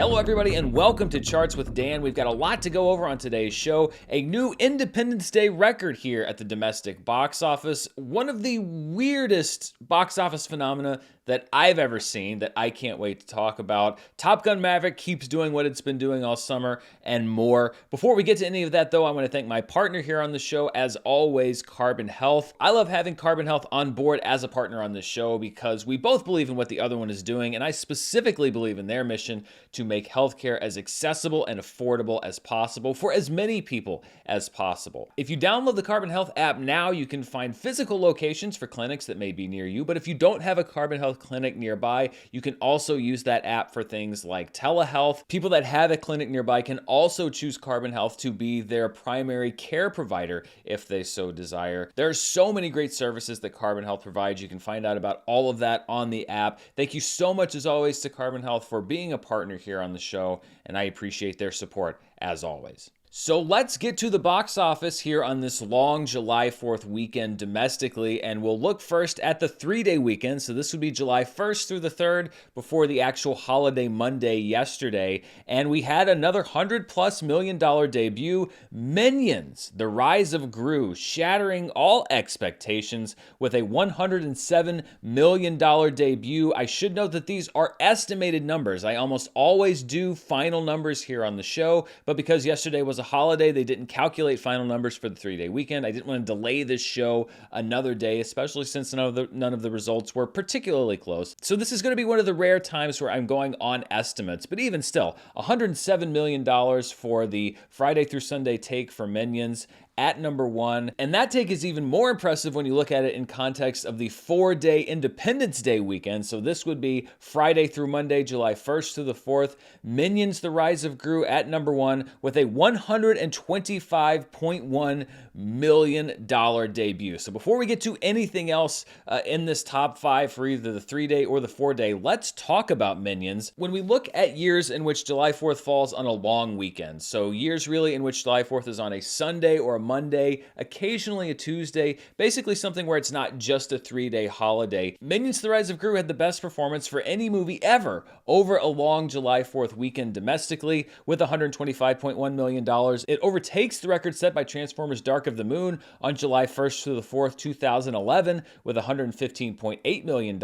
Hello, everybody, and welcome to Charts with Dan. We've got a lot to go over on today's show. A new Independence Day record here at the domestic box office. One of the weirdest box office phenomena that I've ever seen that I can't wait to talk about. Top Gun Maverick keeps doing what it's been doing all summer and more. Before we get to any of that, though, I want to thank my partner here on the show, as always, Carbon Health. I love having Carbon Health on board as a partner on this show because we both believe in what the other one is doing, and I specifically believe in their mission to make healthcare as accessible and affordable as possible for as many people as possible. If you download the Carbon Health app now, you can find physical locations for clinics that may be near you, but if you don't have a Carbon Health clinic nearby, you can also use that app for things like telehealth. People that have a clinic nearby can also choose Carbon Health to be their primary care provider if they so desire. There are so many great services that Carbon Health provides. You can find out about all of that on the app. Thank you so much, as always, to Carbon Health for being a partner here on the show, and I appreciate their support as always. So let's get to the box office here on this long July 4th weekend domestically, and we'll look first at the 3-day weekend. So this would be July 1st through the 3rd before the actual holiday Monday yesterday. And we had another $100+ million debut, Minions, the Rise of Gru, shattering all expectations with a $107 million debut. I should note that these are estimated numbers. I almost always do final numbers here on the show, but because yesterday was a holiday, they didn't calculate final numbers for the 3-day weekend. I didn't want to delay this show another day, especially since none of the results were particularly close. So this is going to be one of the rare times where I'm going on estimates, but even still, $107 million for the Friday through Sunday take for Minions at number one. And that take is even more impressive when you look at it in context of the 4-day Independence Day weekend. So this would be Friday through Monday, July 1st through the 4th. Minions, the Rise of Gru at number one with a $125.1 million debut. So before we get to anything else in this top five for either the 3-day or the 4-day, let's talk about Minions. When we look at years in which July 4th falls on a long weekend, so years really in which July 4th is on a Sunday or a Monday, occasionally a Tuesday, basically something where it's not just a 3-day holiday. Minions: The Rise of Gru had the best performance for any movie ever over a long July 4th weekend domestically with $125.1 million. It overtakes the record set by Transformers: Dark of the Moon on July 1st through the 4th, 2011 with $115.8 million.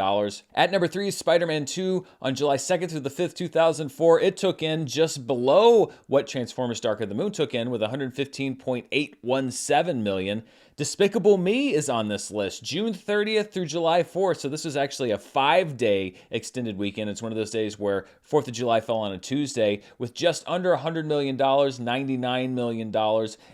At number 3 is Spider-Man 2 on July 2nd through the 5th, 2004. It took in just below what Transformers: Dark of the Moon took in with $115.817 million. Despicable Me is on this list, June 30th through July 4th. So this was actually a 5-day extended weekend. It's one of those days where 4th of July fell on a Tuesday with just under $100 million, $99 million.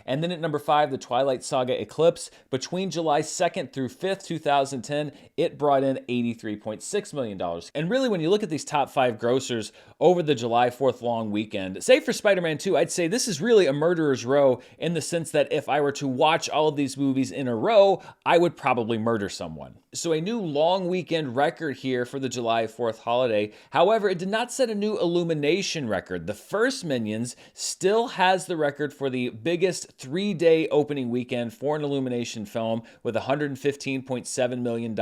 And then at number 5, the Twilight Saga Eclipse. Between July 2nd through 5th, 2010, it brought in $83.6 million. And really, when you look at these top 5 grossers over the July 4th long weekend, save for Spider-Man 2, I'd say this is really a murderer's row in the sense that if I were to watch all of these movies in a row, I would probably murder someone. So a new long weekend record here for the July 4th holiday. However, it did not set a new Illumination record. The first Minions still has the record for the biggest 3-day opening weekend for an Illumination film with $115.7 million.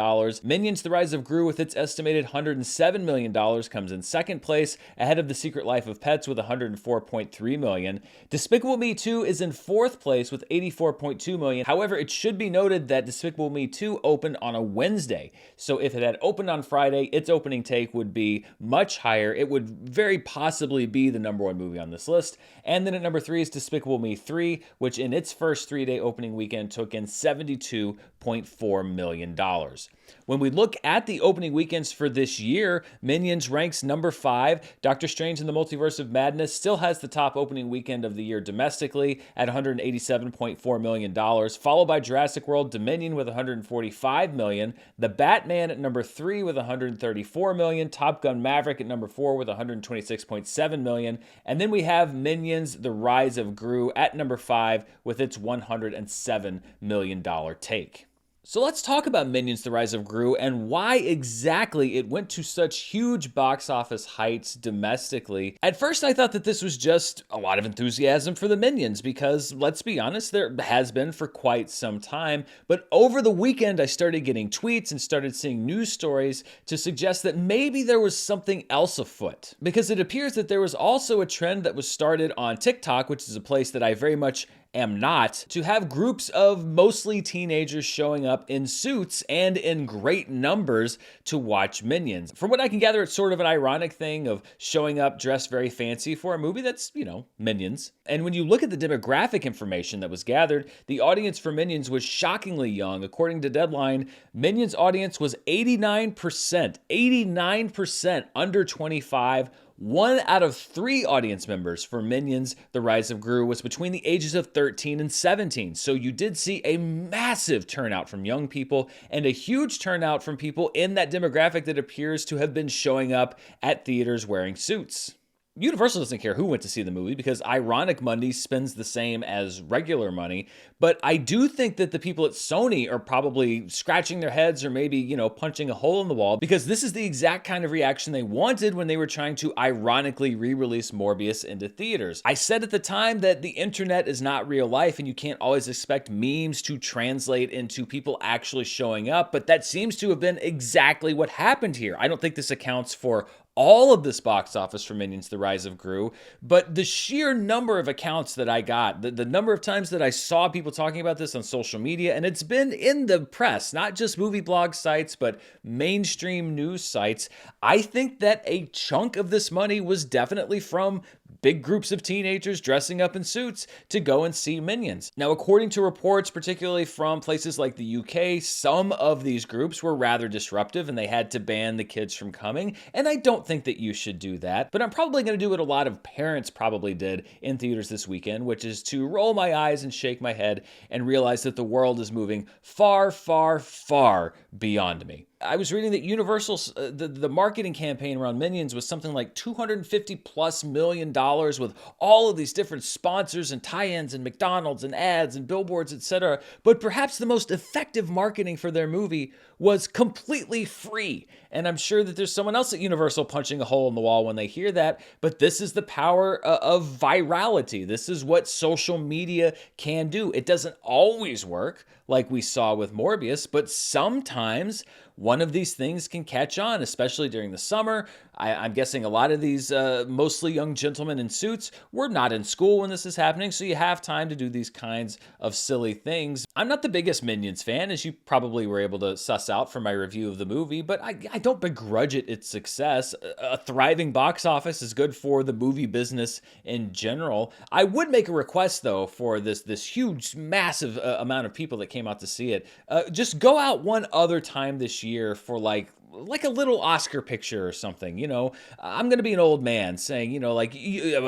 Minions: The Rise of Gru with its estimated $107 million comes in second place, ahead of The Secret Life of Pets with $104.3 million. Despicable Me 2 is in fourth place with $84.2 million. However, it should be noted that Despicable Me 2 opened on a Wednesday. So if it had opened on Friday, its opening take would be much higher. It would very possibly be the number one movie on this list. And then at number 3 is Despicable Me 3, which in its first 3-day opening weekend took in $72.4 million. When we look at the opening weekends for this year, Minions ranks number 5. Doctor Strange in the Multiverse of Madness still has the top opening weekend of the year domestically at $187.4 million, followed by Jurassic World Dominion with $145 million, The Batman at number 3 with $134 million, Top Gun Maverick at number 4 with $126.7 million, and then we have Minions: The Rise of Gru at number 5 with its $107 million take. So let's talk about Minions: The Rise of Gru and why exactly it went to such huge box office heights domestically. At first, I thought that this was just a lot of enthusiasm for the Minions because, let's be honest, there has been for quite some time. But over the weekend, I started getting tweets and started seeing news stories to suggest that maybe there was something else afoot. Because it appears that there was also a trend that was started on TikTok, which is a place that I very much am not, to have groups of mostly teenagers showing up in suits and in great numbers to watch Minions. From what I can gather, it's sort of an ironic thing of showing up dressed very fancy for a movie that's, Minions. And when you look at the demographic information that was gathered, the audience for Minions was shockingly young. According to Deadline, Minions audience was 89% under 25. 1 out of 3 audience members for Minions: The Rise of Gru was between the ages of 13 and 17. So you did see a massive turnout from young people and a huge turnout from people in that demographic that appears to have been showing up at theaters wearing suits. Universal doesn't care who went to see the movie because ironic money spends the same as regular money. But I do think that the people at Sony are probably scratching their heads or maybe, punching a hole in the wall because this is the exact kind of reaction they wanted when they were trying to ironically re-release Morbius into theaters. I said at the time that the internet is not real life and you can't always expect memes to translate into people actually showing up, but that seems to have been exactly what happened here. I don't think this accounts for all of this box office for Minions: The Rise of Gru, but the sheer number of accounts that I got, the number of times that I saw people talking about this on social media, and it's been in the press, not just movie blog sites, but mainstream news sites, I think that a chunk of this money was definitely from big groups of teenagers dressing up in suits to go and see Minions. Now, according to reports, particularly from places like the UK, some of these groups were rather disruptive and they had to ban the kids from coming, and I don't think that you should do that, but I'm probably going to do what a lot of parents probably did in theaters this weekend, which is to roll my eyes and shake my head and realize that the world is moving far, far, far beyond me. I was reading that Universal's the marketing campaign around Minions was something like $250+ million with all of these different sponsors and tie-ins and McDonald's and ads and billboards, etc. But perhaps the most effective marketing for their movie was completely free. And I'm sure that there's someone else at Universal punching a hole in the wall when they hear that, but this is the power of virality. This is what social media can do. It doesn't always work like we saw with Morbius, but sometimes one of these things can catch on, especially during the summer. I'm guessing a lot of these mostly young gentlemen in suits were not in school when this is happening, so you have time to do these kinds of silly things. I'm not the biggest Minions fan, as you probably were able to suss out from my review of the movie, but I don't begrudge it its success. A thriving box office is good for the movie business in general. I would make a request, though, for this huge, massive amount of people that came out to see it. Just go out one other time this year for like a little Oscar picture or something, I'm going to be an old man saying,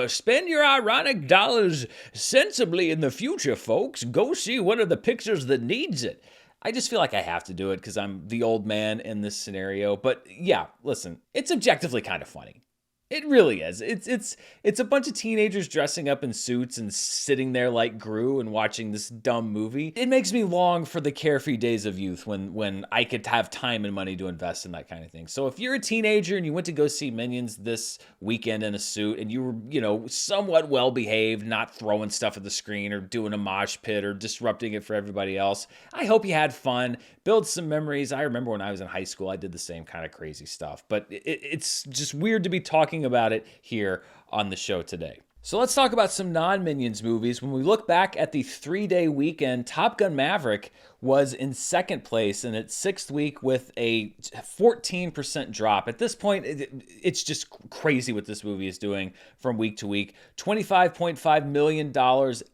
spend your ironic dollars sensibly in the future, folks. Go see one of the pictures that needs it. I just feel like I have to do it because I'm the old man in this scenario. But yeah, listen, it's objectively kind of funny. It really is. It's a bunch of teenagers dressing up in suits and sitting there like Gru and watching this dumb movie. It makes me long for the carefree days of youth when I could have time and money to invest in that kind of thing. So if you're a teenager and you went to go see Minions this weekend in a suit and you were, somewhat well behaved, not throwing stuff at the screen or doing a mosh pit or disrupting it for everybody else, I hope you had fun, build some memories. I remember when I was in high school, I did the same kind of crazy stuff, but it's just weird to be talking about it here on the show today. So let's talk about some non-Minions movies. When we look back at the 3-day weekend, Top Gun: Maverick was in second place in its 6th week with a 14% drop. At this point, it's just crazy what this movie is doing from week to week. $25.5 million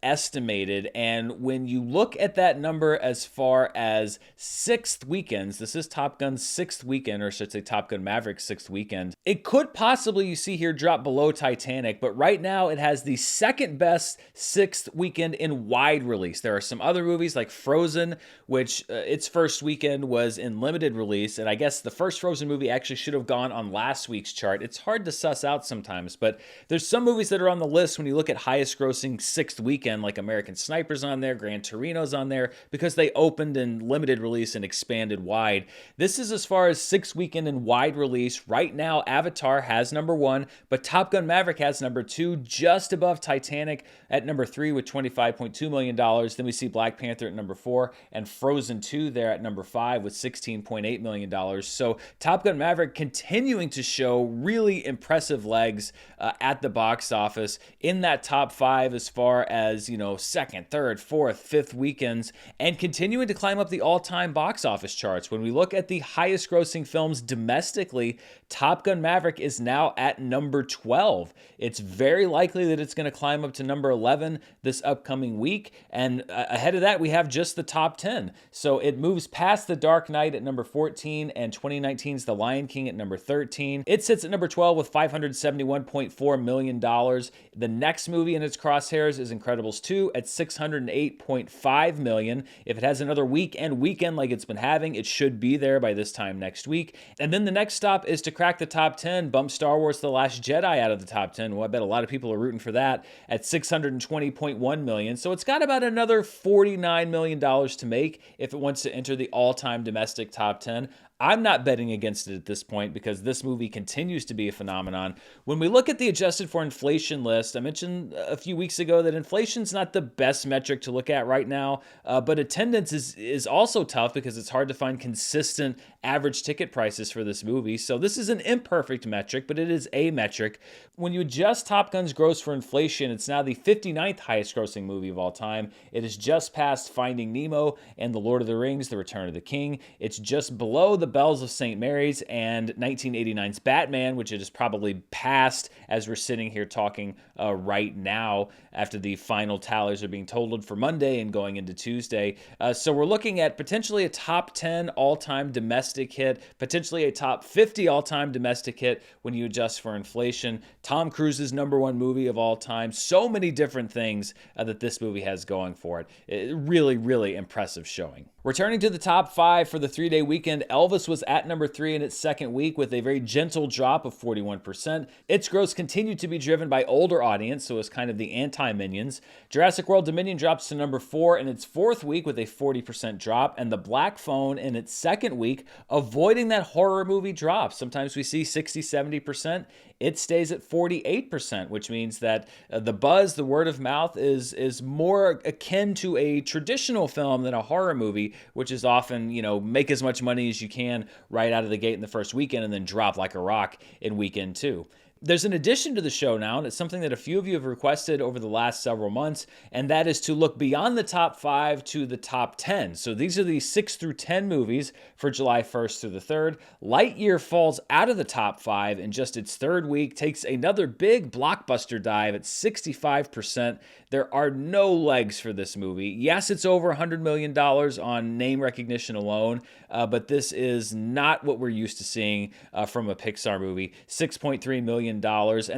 estimated. And when you look at that number as far as 6th weekends, this is Top Gun's 6th weekend, or I should say Top Gun Maverick's 6th weekend, it could possibly, you see here, drop below Titanic, but right now it has the second best 6th weekend in wide release. There are some other movies like Frozen, which its first weekend was in limited release. And I guess the first Frozen movie actually should have gone on last week's chart. It's hard to suss out sometimes, but there's some movies that are on the list when you look at highest grossing sixth weekend, like American Sniper's on there, Gran Torino's on there, because they opened in limited release and expanded wide. This is as far as sixth weekend and wide release. Right now, Avatar has number 1, but Top Gun Maverick has number 2, just above Titanic at number 3 with $25.2 million. Then we see Black Panther at number 4 and Frozen 2 there at number 5 with $16.8 million. So Top Gun Maverick continuing to show really impressive legs at the box office in that top 5 as far as, second, third, fourth, fifth weekends, and continuing to climb up the all-time box office charts. When we look at the highest grossing films domestically, Top Gun Maverick is now at number 12. It's very likely that it's going to climb up to number 11 this upcoming week. And ahead of that, we have just the top 10. So it moves past The Dark Knight at number 14 and 2019's The Lion King at number 13. It sits at number 12 with $571.4 million. The next movie in its crosshairs is Incredibles 2 at $608.5 million. If it has another weekend like it's been having, it should be there by this time next week. And then the next stop is to crack the top 10, bump Star Wars The Last Jedi out of the top 10. Well, I bet a lot of people are rooting for that at $620.1 million. So it's got about another $49 million to make if it wants to enter the all-time domestic top 10. I'm not betting against it at this point because this movie continues to be a phenomenon. When we look at the adjusted for inflation list, I mentioned a few weeks ago that inflation's not the best metric to look at right now, but attendance is also tough because it's hard to find consistent average ticket prices for this movie. So this is an imperfect metric, but it is a metric. When you adjust Top Gun's gross for inflation, it's now the 59th highest grossing movie of all time. It is just past Finding Nemo and The Lord of the Rings, The Return of the King. It's just below The Bells of St. Mary's and 1989's Batman, which it is probably past as we're sitting here talking right now after the final tallies are being totaled for Monday and going into Tuesday. So we're looking at potentially a top 10 all-time domestic hit, potentially a top 50 all-time domestic hit when you adjust for inflation. Tom Cruise's number 1 movie of all time. So many different things that this movie has going for it. Really, really impressive showing. Returning to the top 5 for the 3-day weekend, Elvis was at number 3 in its second week with a very gentle drop of 41%. Its gross continued to be driven by older audience, so it's kind of the anti-Minions. Jurassic World Dominion drops to number 4 in its fourth week with a 40% drop, and The Black Phone in its second week, avoiding that horror movie drop. Sometimes we see 60, 70%. It stays at 48%, which means that the buzz, the word of mouth is more akin to a traditional film than a horror movie, which is often, make as much money as you can right out of the gate in the first weekend and then drop like a rock in weekend 2. There's an addition to the show now, and it's something that a few of you have requested over the last several months, and that is to look beyond the top 5 to the top 10. So these are the 6 through 10 movies for July 1st through the 3rd. Lightyear falls out of the top 5 in just its third week, takes another big blockbuster dive at 65%. There are no legs for this movie. Yes, it's over $100 million on name recognition alone, but this is not what we're used to seeing from a Pixar movie. $6.3 million. And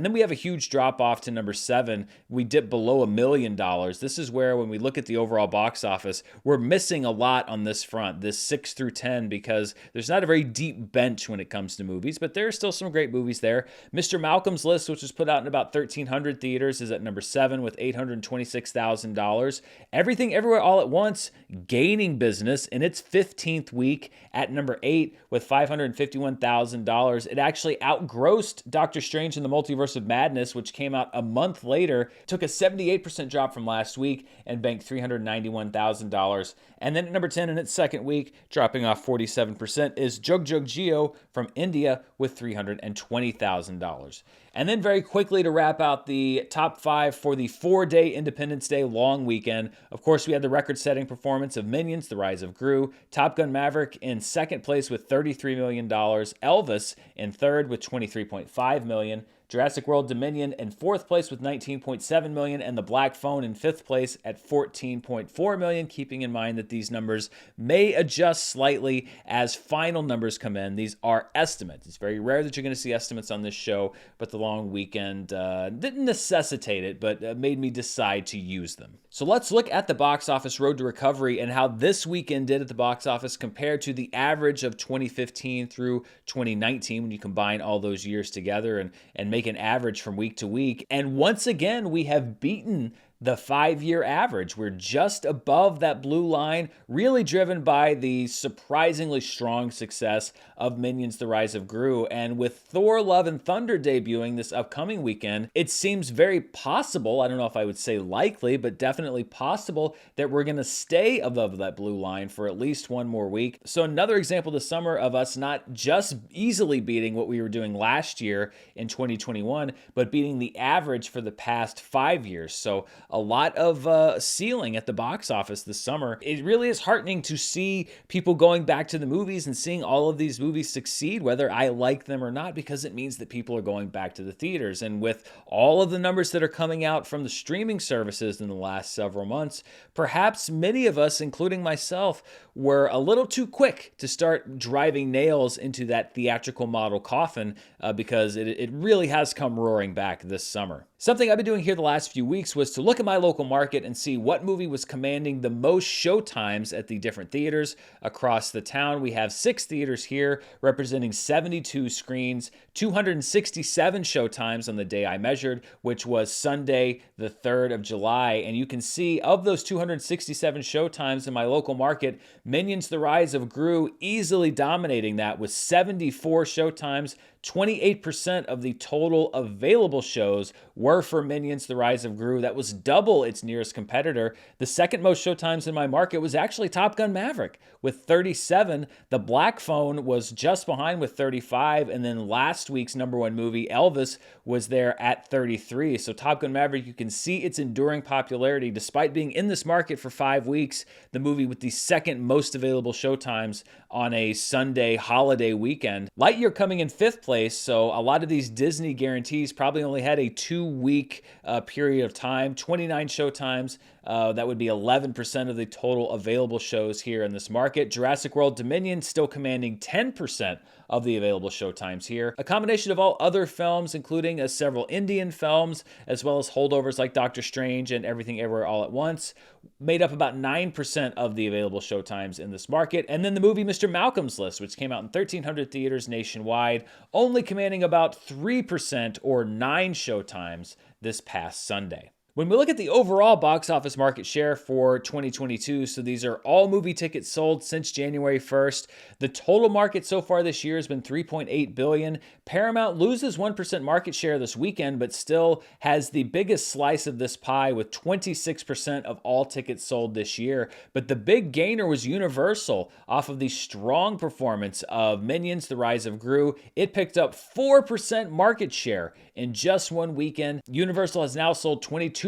then we have a huge drop off to number 7. We dip below $1 million. This is where, when we look at the overall box office, we're missing a lot on this front, this 6 through 10, because there's not a very deep bench when it comes to movies, but there are still some great movies there. Mr. Malcolm's List, which was put out in about 1,300 theaters, is at number 7 with $826,000. Everything Everywhere All at Once, gaining business in its 15th week at number 8 with $551,000. It actually outgrossed Doctor Strange and the Multiverse of Madness, which came out a month later, took a 78% drop from last week and banked $391,000. And then at number 10 in its second week, dropping off 47%, is Jug Jug Geo from India with $320,000. And then very quickly to wrap out the top 5 for the 4-day Independence Day long weekend. Of course, we had the record-setting performance of Minions, The Rise of Gru, Top Gun Maverick in second place with $33 million, Elvis in third with $23.5 million, Jurassic World Dominion in 4th place with 19.7 million, and The Black Phone in 5th place at 14.4 million, keeping in mind that these numbers may adjust slightly as final numbers come in. These are estimates. It's very rare that you're going to see estimates on this show, but the long weekend didn't necessitate it, but made me decide to use them. So let's look at the box office road to recovery and how this weekend did at the box office compared to the average of 2015 through 2019 when you combine all those years together and make an average from week to week. And once again, we have beaten the 5-year average. We're just above that blue line, really driven by the surprisingly strong success of Minions: The Rise of Gru. And with Thor: Love and Thunder debuting this upcoming weekend, it seems very possible, I don't know if I would say likely, but definitely possible that we're going to stay above that blue line for at least one more week. So another example this summer of us not just easily beating what we were doing last year in 2021, but beating the average for the past 5 years. So a lot of ceiling at the box office this summer. It really is heartening to see people going back to the movies and seeing all of these movies succeed, whether I like them or not, because it means that people are going back to the theaters. And with all of the numbers that are coming out from the streaming services in the last several months, perhaps many of us, including myself, were a little too quick to start driving nails into that theatrical model coffin because it really has come roaring back this summer. Something I've been doing here the last few weeks was to look at my local market and see what movie was commanding the most show times at the different theaters across the town. We have 6 theaters here representing 72 screens, 267 show times on the day I measured, which was Sunday, the 3rd of July. And you can see of those 267 show times in my local market, Minions: The Rise of Gru easily dominating that with 74 show times. 28% of the total available shows were for Minions: The Rise of Gru. That was double its nearest competitor. The second most showtimes in my market was actually Top Gun: Maverick with 37. The Black Phone was just behind with 35. And then last week's #1 movie, Elvis, was there at 33. So Top Gun: Maverick, you can see its enduring popularity despite being in this market for 5 weeks. The movie with the second most available showtimes on a Sunday holiday weekend. Lightyear coming in 5th place, so a lot of these Disney guarantees probably only had a 2-week period of time, 29 showtimes. That would be 11% of the total available shows here in this market. Jurassic World Dominion still commanding 10% of the available showtimes here. A combination of all other films, including several Indian films, as well as holdovers like Doctor Strange and Everything Everywhere All at Once, made up about 9% of the available showtimes in this market. And then the movie Mr. Malcolm's List, which came out in 1,300 theaters nationwide, only commanding about 3% or 9 showtimes this past Sunday. When we look at the overall box office market share for 2022, so these are all movie tickets sold since January 1st, the total market so far this year has been $3.8 billion. Paramount loses 1% market share this weekend, but still has the biggest slice of this pie with 26% of all tickets sold this year. But the big gainer was Universal off of the strong performance of Minions: The Rise of Gru. It picked up 4% market share in just one weekend. Universal has now sold 22%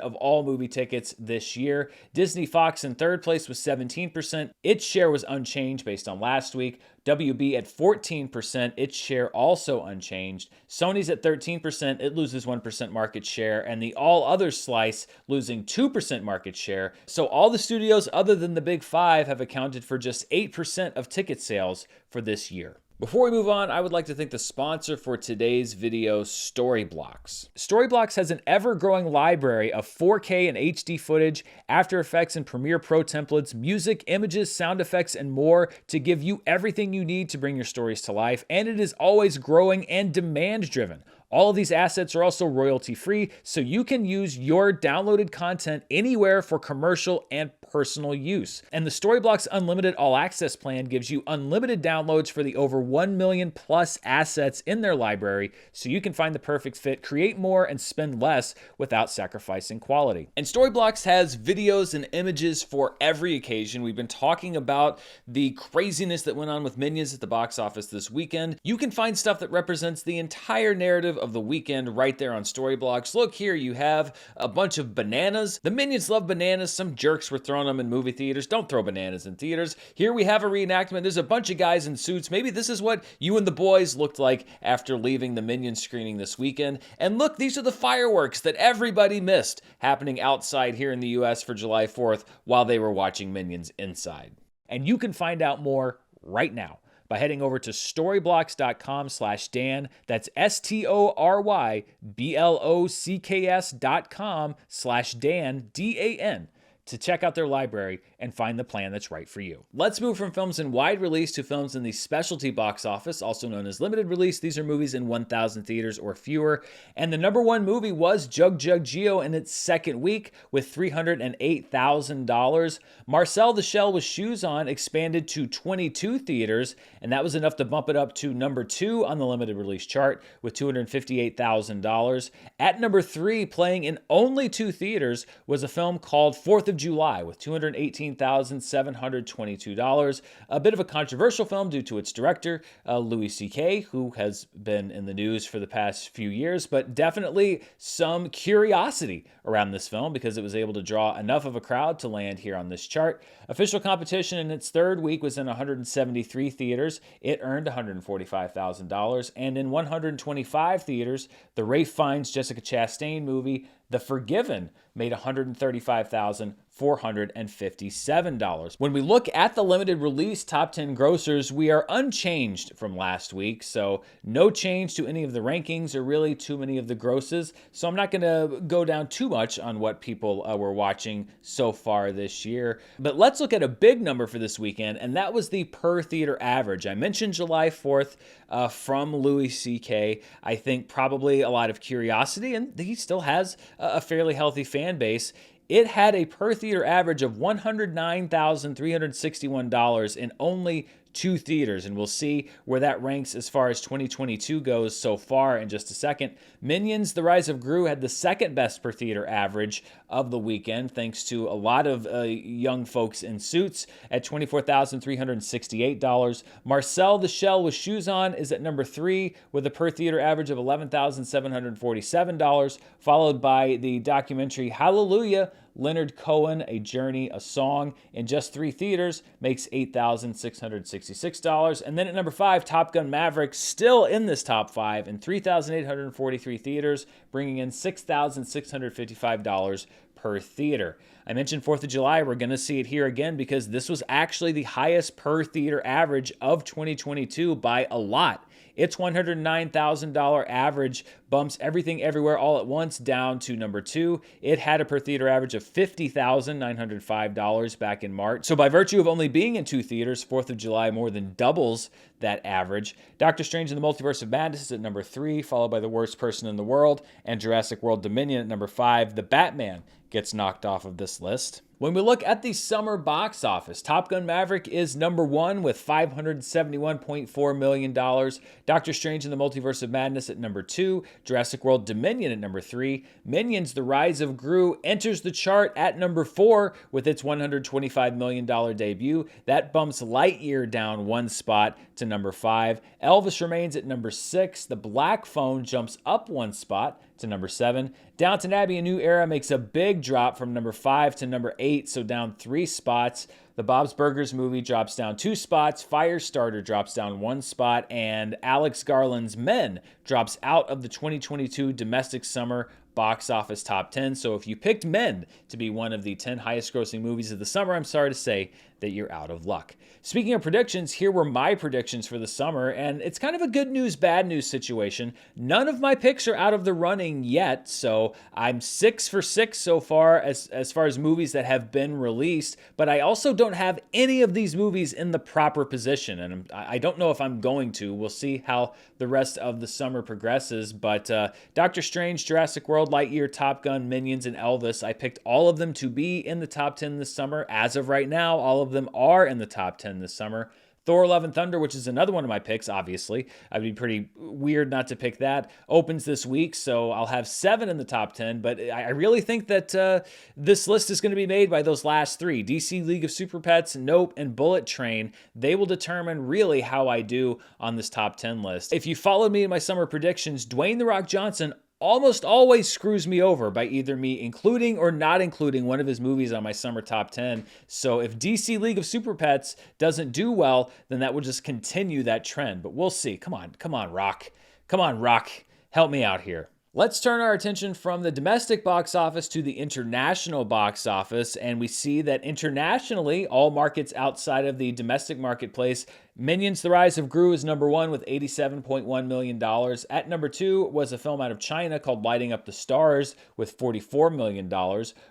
of all movie tickets this year. Disney Fox in 3rd place with 17%. Its share was unchanged based on last week. WB at 14%, its share also unchanged. Sony's at 13%, it loses 1% market share, and the all other slice losing 2% market share. So all the studios other than the big 5 have accounted for just 8% of ticket sales for this year. Before we move on, I would like to thank the sponsor for today's video, Storyblocks. Storyblocks has an ever-growing library of 4K and HD footage, After Effects and Premiere Pro templates, music, images, sound effects, and more to give you everything you need to bring your stories to life, and it is always growing and demand-driven. All of these assets are also royalty-free, so you can use your downloaded content anywhere for commercial and personal use. And the Storyblocks Unlimited All Access plan gives you unlimited downloads for the over 1 million plus assets in their library, so you can find the perfect fit, create more, and spend less without sacrificing quality. And Storyblocks has videos and images for every occasion. We've been talking about the craziness that went on with Minions at the box office this weekend. You can find stuff that represents the entire narrative of the weekend right there on Storyblocks. Look here, you have a bunch of bananas. The Minions love bananas. Some jerks were throwing them in movie theaters. Don't throw bananas in theaters. Here we have a reenactment. There's a bunch of guys in suits. Maybe this is what you and the boys looked like after leaving the Minions screening this weekend. And look, these are the fireworks that everybody missed happening outside here in the US for July 4th while they were watching Minions inside. And you can find out more right now by heading over to storyblocks.com/Dan. That's STORYBLOCKS.com/Dan, DAN, to check out their library and find the plan that's right for you. Let's move from films in wide release to films in the specialty box office, also known as limited release. These are movies in 1,000 theaters or fewer. And the number one movie was Jug Jug Geo in its second week with $308,000. Marcel the Shell with Shoes On expanded to 22 theaters, and that was enough to bump it up to number 2 on the limited release chart with $258,000. At number 3, playing in only 2 theaters, was a film called 4th of July with $218,722. A bit of a controversial film due to its director, Louis C.K., who has been in the news for the past few years, but definitely some curiosity around this film because it was able to draw enough of a crowd to land here on this chart. Official competition in its third week was in 173 theaters. It earned $145,000. And in 125 theaters, the Ralph Fiennes Jessica Chastain movie, The Forgiven, made $135,457. When we look at the limited release top 10 grossers, we are unchanged from last week, so no change to any of the rankings or really too many of the grosses. So I'm not going to go down too much on what people were watching so far this year. But let's look at a big number for this weekend, and that was the per theater average. I mentioned July 4th from Louis C.K. I think probably a lot of curiosity, and he still has a fairly healthy fan base. It had a per theater average of $109,361 in only 2 theaters, and we'll see where that ranks as far as 2022 goes so far in just a second. Minions: The Rise of Gru had the second best per theater average of the weekend, thanks to a lot of young folks in suits at $24,368. Marcel the Shell with Shoes On is at number 3 with a per theater average of $11,747, followed by the documentary Hallelujah, Leonard Cohen, A Journey, A Song, in just 3 theaters, makes $8,666. And then at number 5, Top Gun Maverick, still in this top 5 in 3,843 theaters, bringing in $6,655 per theater. I mentioned 4th of July. We're going to see it here again because this was actually the highest per theater average of 2022 by a lot. Its $109,000 average bumps Everything Everywhere All at Once down to number 2. It had a per theater average of $50,905 back in March. So by virtue of only being in 2 theaters, 4th of July more than doubles that average. Doctor Strange in the Multiverse of Madness is at number 3, followed by The Worst Person in the World and Jurassic World Dominion at number 5. The Batman gets knocked off of this list. When we look at the summer box office, Top Gun Maverick is number 1 with $571.4 million. Doctor Strange in the Multiverse of Madness at number 2. Jurassic World Dominion at number 3. Minions: The Rise of Gru enters the chart at number 4 with its $125 million debut. That bumps Lightyear down 1 spot to number 5. Elvis remains at number 6. The Black Phone jumps up 1 spot to number 7. Downton Abbey: A New Era makes a big drop from number 5 to number 8, so down 3 spots. The Bob's Burgers movie drops down 2 spots. Firestarter drops down 1 spot, and Alex Garland's Men drops out of the 2022 domestic summer box office top 10. So if you picked Men to be one of the 10 highest grossing movies of the summer, I'm sorry to say that you're out of luck. Speaking of predictions, here were my predictions for the summer, and it's kind of a good news, bad news situation. None of my picks are out of the running yet, so I'm 6 for 6 so far as far as movies that have been released, but I also don't have any of these movies in the proper position, and I don't know if I'm going to. We'll see how the rest of the summer progresses, but Doctor Strange, Jurassic World, Lightyear, Top Gun, Minions, and Elvis, I picked all of them to be in the top 10 this summer. As of right now, all of them are in the top 10 this summer. Thor Love and Thunder, which is another one of my picks, obviously. I'd be pretty weird not to pick that. Opens this week, so I'll have 7 in the top 10, but I really think that this list is going to be made by those last 3. DC League of Super Pets, Nope, and Bullet Train. They will determine really how I do on this top 10 list. If you followed me in my summer predictions, Dwayne The Rock Johnson almost always screws me over by either me including or not including one of his movies on my summer top 10. So if DC League of Super Pets doesn't do well, then that will just continue that trend. But we'll see. Come on, Rock. Come on, Rock. Help me out here. Let's turn our attention from the domestic box office to the international box office, and we see that internationally, all markets outside of the domestic marketplace, Minions: The Rise of Gru is number 1 with $87.1 million. At number 2 was a film out of China called Lighting Up the Stars with $44 million.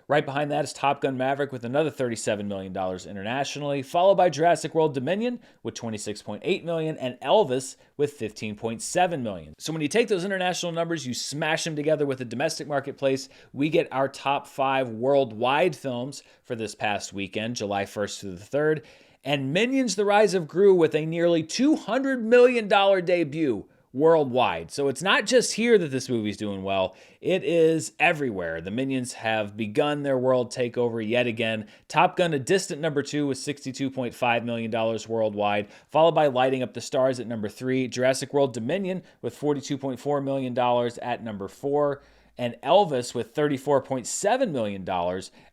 Right behind that is Top Gun: Maverick with another $37 million internationally, followed by Jurassic World Dominion with $26.8 million and Elvis with $15.7 million. So when you take those international numbers, you smash them together with the domestic marketplace, we get our top 5 worldwide films for this past weekend, July 1st through the 3rd. And Minions: The Rise of Gru with a nearly $200 million debut worldwide. So it's not just here that this movie's doing well, it is everywhere. The Minions have begun their world takeover yet again. Top Gun, a distant number 2 with $62.5 million worldwide, followed by Lighting Up the Stars at number 3, Jurassic World Dominion with $42.4 million at number 4, and Elvis with $34.7 million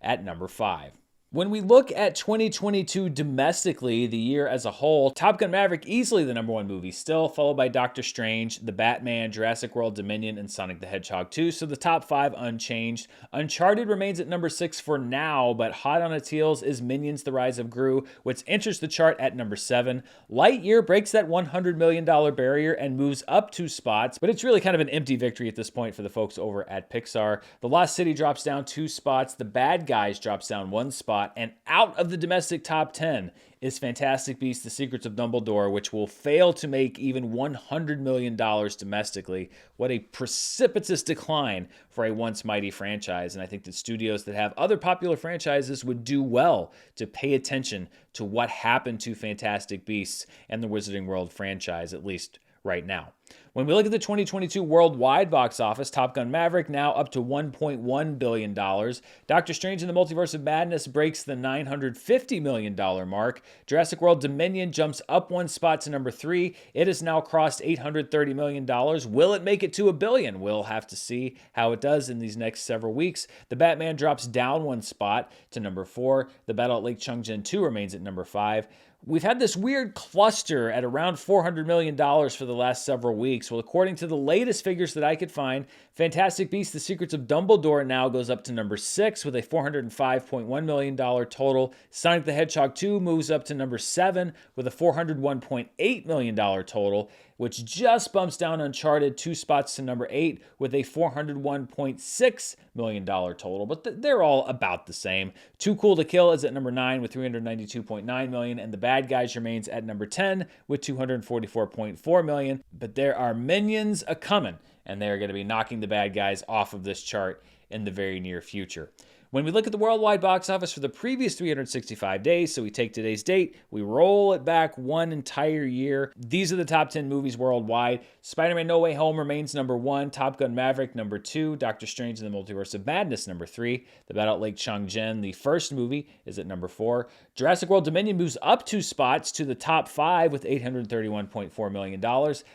at number 5. When we look at 2022 domestically, the year as a whole, Top Gun: Maverick easily the number 1 movie still, followed by Doctor Strange, The Batman, Jurassic World Dominion, and Sonic the Hedgehog 2. So the top 5 unchanged. Uncharted remains at number 6 for now, but hot on its heels is Minions: The Rise of Gru, which enters the chart at number 7. Lightyear breaks that $100 million barrier and moves up 2 spots, but it's really kind of an empty victory at this point for the folks over at Pixar. The Lost City drops down 2 spots. The Bad Guys drops down 1 spot. And out of the domestic top 10 is Fantastic Beasts: The Secrets of Dumbledore, which will fail to make even $100 million domestically. What a precipitous decline for a once mighty franchise. And I think that studios that have other popular franchises would do well to pay attention to what happened to Fantastic Beasts and the Wizarding World franchise, at least right now. When we look at the 2022 worldwide box office, Top Gun: Maverick now up to $1.1 billion. Doctor Strange in the Multiverse of Madness breaks the $950 million mark. Jurassic World Dominion jumps up 1 spot to number 3. It has now crossed $830 million. Will it make it to $1 billion? We'll have to see how it does in these next several weeks. The Batman drops down 1 spot to number 4. The Battle at Lake Changjin 2 remains at number 5. We've had this weird cluster at around $400 million for the last several weeks. Well, according to the latest figures that I could find, Fantastic Beasts: The Secrets of Dumbledore now goes up to number 6 with a $405.1 million total. Sonic the Hedgehog 2 moves up to number 7 with a $401.8 million total, which just bumps down Uncharted 2 spots to number 8 with a $401.6 million total. But they're all about the same. Too Cool to Kill is at number 9 with $392.9 million, and The Bad Guys remains at number 10 with $244.4 million. But there are Minions a-coming, and they're going to be knocking The Bad Guys off of this chart in the very near future. When we look at the worldwide box office for the previous 365 days, so we take today's date, we roll it back 1 entire year. These are the top 10 movies worldwide. Spider-Man: No Way Home remains number 1, Top Gun: Maverick number 2, Doctor Strange in the Multiverse of Madness number 3, The Battle at Lake Changjin, the first movie, is at number 4. Jurassic World Dominion moves up 2 spots to the top 5 with $831.4 million.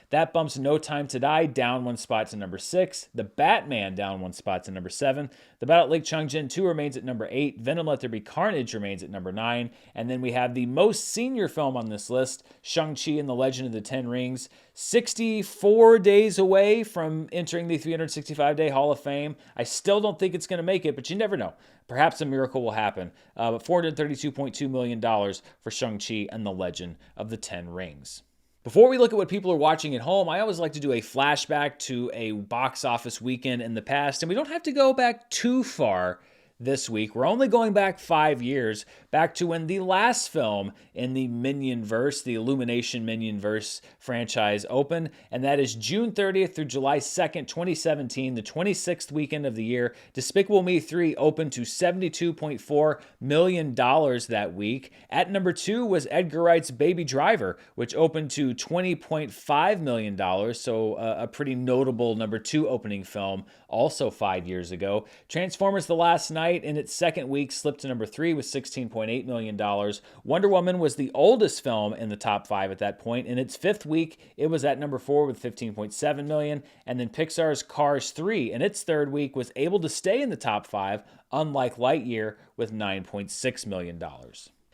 That bumps No Time to Die down 1 spot to number 6. The Batman down 1 spot to number 7. The Battle at Lake Changjin 2 remains at number 8. Venom: Let There Be Carnage remains at number 9. And then we have the most senior film on this list, Shang-Chi and the Legend of the Ten Rings. 64 days away from entering the 365-day Hall of Fame. I still don't think it's going to make it, but you never know. Perhaps a miracle will happen. But $432.2 million for Shang-Chi and the Legend of the Ten Rings. Before we look at what people are watching at home, I always like to do a flashback to a box office weekend in the past, and we don't have to go back too far this week. We're only going back 5 years, back to when the last film in the Minionverse, the Illumination Minionverse franchise opened, and that is June 30th through July 2nd, 2017, the 26th weekend of the year. Despicable Me 3 opened to $72.4 million that week. At number 2 was Edgar Wright's Baby Driver, which opened to $20.5 million, so a pretty notable number 2 opening film, also 5 years ago. Transformers The Last Night in its second week slipped to number 3 with $16.8 million. Wonder Woman was the oldest film in the top 5 at that point. In its fifth week, it was at number 4 with $15.7 million. And then Pixar's Cars 3 in its third week was able to stay in the top 5, unlike Lightyear, with $9.6 million.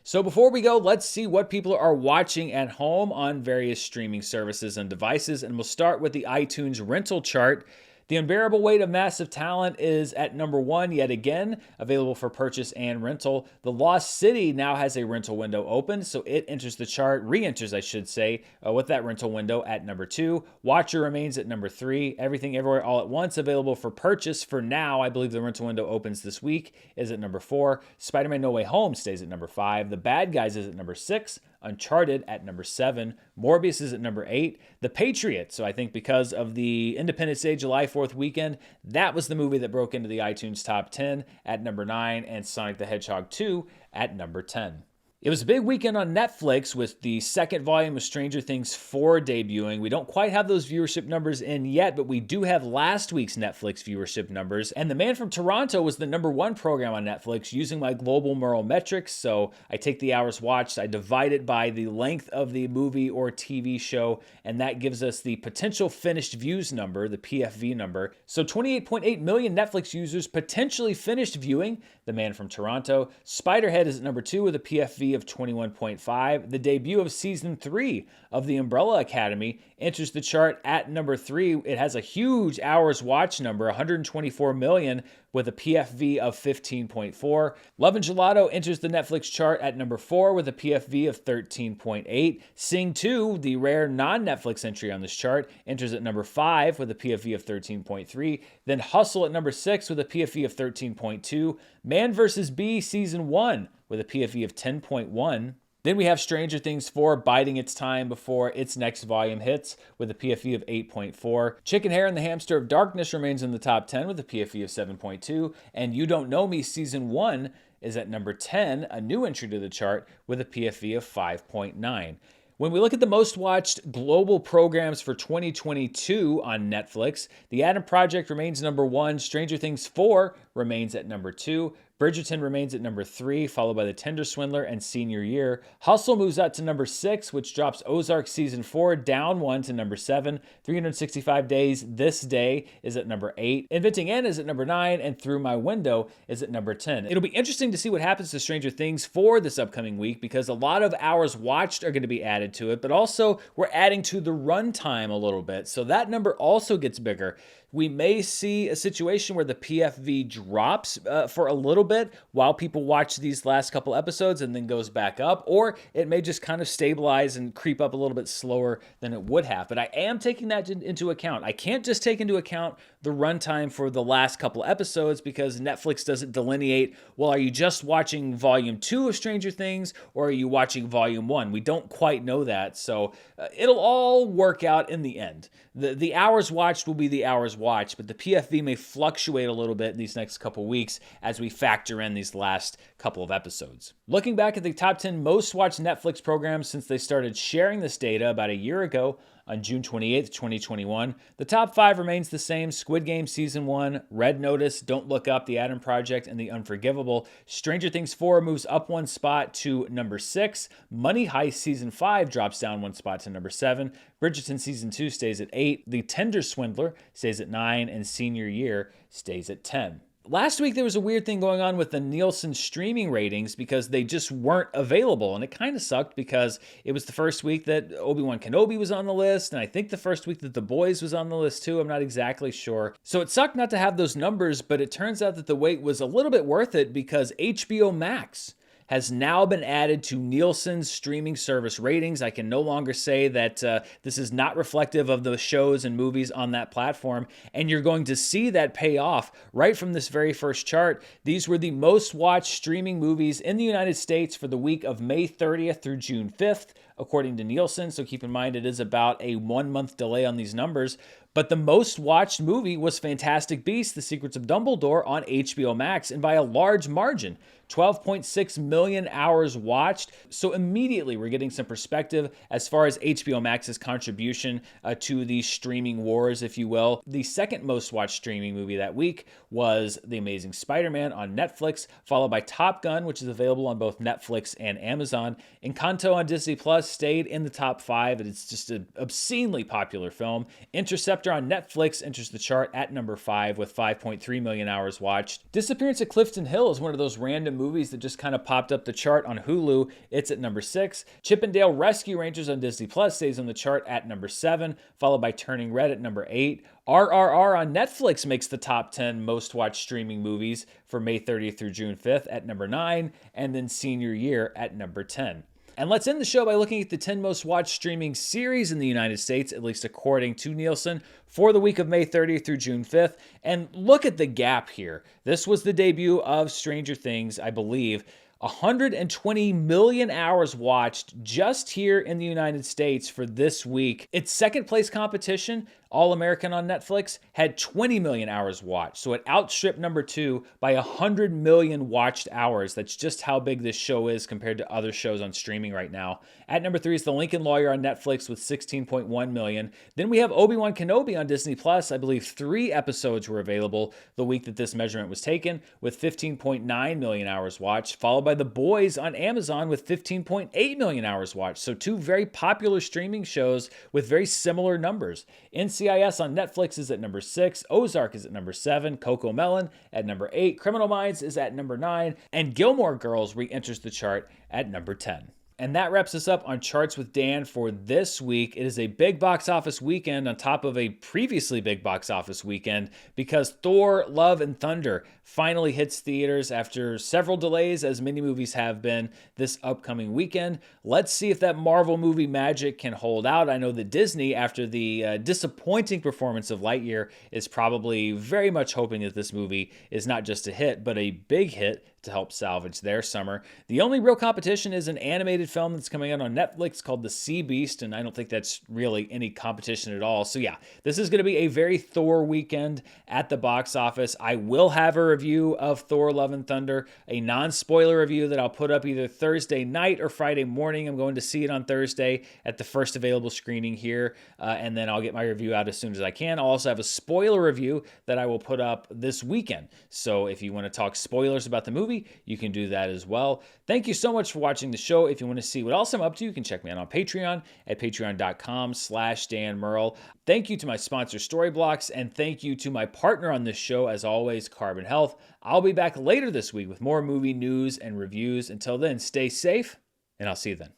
So before we go, let's see what people are watching at home on various streaming services and devices. And we'll start with the iTunes rental chart. The Unbearable Weight of Massive Talent is at number 1 yet again, available for purchase and rental. The Lost City now has a rental window open, so it enters the chart, re-enters I should say, with that rental window at number 2. Watcher remains at number 3. Everything Everywhere All at Once, available for purchase for now. I believe the rental window opens this week, is at number 4. Spider-Man No Way Home stays at number 5. The Bad Guys is at number 6. Uncharted at number 7. Morbius is at number 8. The Patriot, so I think because of the Independence Day July 4th weekend, that was the movie that broke into the iTunes top 10 at number 9, and Sonic the Hedgehog 2 at number 10. It was a big weekend on Netflix with the second volume of Stranger Things 4 debuting. We don't quite have those viewership numbers in yet, but we do have last week's Netflix viewership numbers. And The Man from Toronto was the number 1 program on Netflix using my global Murrell metrics. So I take the hours watched, I divide it by the length of the movie or TV show, and that gives us the potential finished views number, the PFV number. So 28.8 million Netflix users potentially finished viewing The Man from Toronto. Spiderhead is at number 2 with a PFV of 21.5. The debut of season 3 of The Umbrella Academy enters the chart at number 3. It has a huge hours watch number, 124 million, with a PFV of 15.4. Love and Gelato enters the Netflix chart at number 4 with a PFV of 13.8. Sing 2, the rare non-Netflix entry on this chart, enters at number 5 with a PFV of 13.3. Then Hustle at number 6 with a PFV of 13.2. Man vs. Bee Season 1 with a PFV of 10.1. Then we have Stranger Things 4 biding its time before its next volume hits with a PFV of 8.4. Chicken Hare and the Hamster of Darkness remains in the top 10 with a PFV of 7.2. And You Don't Know Me Season 1 is at number 10, a new entry to the chart with a PFV of 5.9. When we look at the most watched global programs for 2022 on Netflix, The Adam Project remains number 1, Stranger Things 4 remains at number 2, Bridgerton remains at number 3, followed by The Tender Swindler and Senior Year. Hustle moves up to number 6, which drops Ozark Season 4 down 1 to number 7. 365 Days This Day is at number 8. Inventing Anna is at number 9, and Through My Window is at number 10. It'll be interesting to see what happens to Stranger Things for this upcoming week, because a lot of hours watched are going to be added to it, but also we're adding to the runtime a little bit, so that number also gets bigger. We may see a situation where the PFV drops for a little bit while people watch these last couple episodes and then goes back up, or it may just kind of stabilize and creep up a little bit slower than it would have. But I am taking that into account. I can't just take into account the runtime for the last couple episodes, because Netflix doesn't delineate, well, are you just watching volume 2 of Stranger Things or are you watching volume 1? We don't quite know that, so it'll all work out in the end. The hours watched will be the hours watched, but the PFV may fluctuate a little bit in these next couple weeks as we factor in these last couple of episodes. Looking back at the top 10 most watched Netflix programs since they started sharing this data about a year ago, on June 28th, 2021. The top 5 remains the same: Squid Game Season 1, Red Notice, Don't Look Up, The Adam Project, and The Unforgivable. Stranger Things 4 moves up 1 spot to number 6. Money Heist Season 5 drops down 1 spot to number 7. Bridgerton Season 2 stays at 8. The Tender Swindler stays at 9. And Senior Year stays at 10. Last week, there was a weird thing going on with the Nielsen streaming ratings because they just weren't available. And it kind of sucked because it was the first week that Obi-Wan Kenobi was on the list. And I think the first week that The Boys was on the list too. I'm not exactly sure. So it sucked not to have those numbers, but it turns out that the wait was a little bit worth it because HBO Max has now been added to Nielsen's streaming service ratings. I can no longer say that this is not reflective of the shows and movies on that platform, and you're going to see that pay off right from this very first chart. These were the most watched streaming movies in the United States for the week of May 30th through June 5th, according to Nielsen. So keep in mind, it is about a 1-month delay on these numbers. But the most watched movie was Fantastic Beasts: The Secrets of Dumbledore on HBO Max, and by a large margin. 12.6 million hours watched. So immediately we're getting some perspective as far as HBO Max's contribution to the streaming wars, if you will. The second most watched streaming movie that week was The Amazing Spider-Man on Netflix, followed by Top Gun, which is available on both Netflix and Amazon. Encanto on Disney Plus stayed in the top 5, and it's just an obscenely popular film. Interceptor on Netflix enters the chart at number 5 with 5.3 million hours watched. Disappearance at Clifton Hill is one of those random movies that just kind of popped up the chart on Hulu. It's at number 6. Chippendale Rescue Rangers on Disney Plus stays on the chart at number 7, followed by Turning Red at number 8. RRR on Netflix makes the top 10 most watched streaming movies for May 30th through June 5th at number 9, and then Senior Year at number 10. And let's end the show by looking at the 10 most watched streaming series in the United States, at least according to Nielsen, for the week of May 30th through June 5th. And look at the gap here. This was the debut of Stranger Things, I believe. 120 million hours watched just here in the United States for this week. Its second place competition, All American on Netflix, had 20 million hours watched. So it outstripped number 2 by 100 million watched hours. That's just how big this show is compared to other shows on streaming right now. At number 3 is The Lincoln Lawyer on Netflix with 16.1 million. Then we have Obi-Wan Kenobi on Disney Plus. I believe 3 episodes were available the week that this measurement was taken, with 15.9 million hours watched, followed by The Boys on Amazon with 15.8 million hours watched. So 2 very popular streaming shows with very similar numbers. NCIS on Netflix is at number 6, Ozark is at number 7, Coco Melon at number 8, Criminal Minds is at number 9, and Gilmore Girls re-enters the chart at number 10. And that wraps us up on Charts with Dan for this week. It is a big box office weekend on top of a previously big box office weekend because Thor: Love and Thunder finally hits theaters after several delays, as many movies have been this upcoming weekend. Let's see if that Marvel movie magic can hold out. I know that Disney, after the disappointing performance of Lightyear, is probably very much hoping that this movie is not just a hit, but a big hit to help salvage their summer. The only real competition is an animated film that's coming out on Netflix called The Sea Beast, and I don't think that's really any competition at all. So yeah, this is going to be a very Thor weekend at the box office. I will have a review of Thor: Love and Thunder, a non-spoiler review that I'll put up either Thursday night or Friday morning. I'm going to see it on Thursday at the first available screening here, and then I'll get my review out as soon as I can. I'll also have a spoiler review that I will put up this weekend. So if you want to talk spoilers about the movie, you can do that as well. Thank you so much for watching the show. If you want to see what else I'm up to, you can check me out on Patreon at patreon.com/Dan Murrell. Thank you to my sponsor, Storyblocks, and thank you to my partner on this show, as always, Carbon Health. I'll be back later this week with more movie news and reviews. Until then, stay safe, and I'll see you then.